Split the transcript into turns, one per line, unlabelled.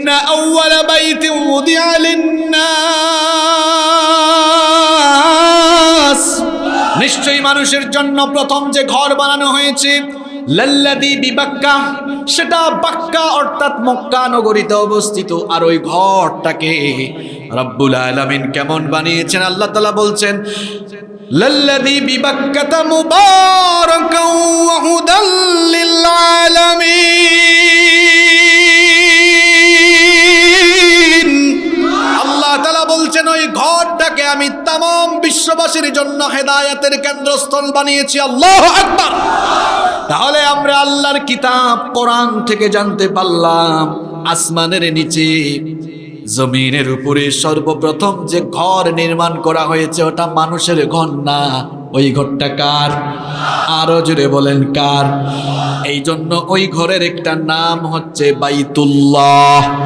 أول بيت وضع للناس নিশ্চয়ই মানুষের জন্য প্রথম যে ঘর বানানো হয়েছে লাল্লাযী বিবাক্কা, সেটা বাক্কা অর্থাৎ মক্কা নগরীতে অবস্থিত। আর ওই ঘরটাকে রব্বুল আলামিন কেমন বানিয়েছেন আল্লাহ তাআলা বলছেন লাল্লাযী বিবাক্কাতা মুবারাকান ওয়া হুদাল লিল আলামিন। আল্লাহ তাআলা বলছেন ওই ঘরটাকে আমি तमाम বিশ্ববাসীর জন্য হেদায়েতের কেন্দ্রস্থল বানিয়েছি। আল্লাহু আকবার। তাহলে আমরা আল্লাহর কিতাব কোরআন থেকে জানতে পারলাম আসমানের নিচে জমিনের উপরে সর্বপ্রথম যে ঘর নির্মাণ করা হয়েছে ওটা মানুষের ঘর না। ওই ঘরটা কার? আরো জোরে বলেন কার? এই জন্য ওই ঘরের একটা নাম হচ্ছে বাইতুল্লাহ।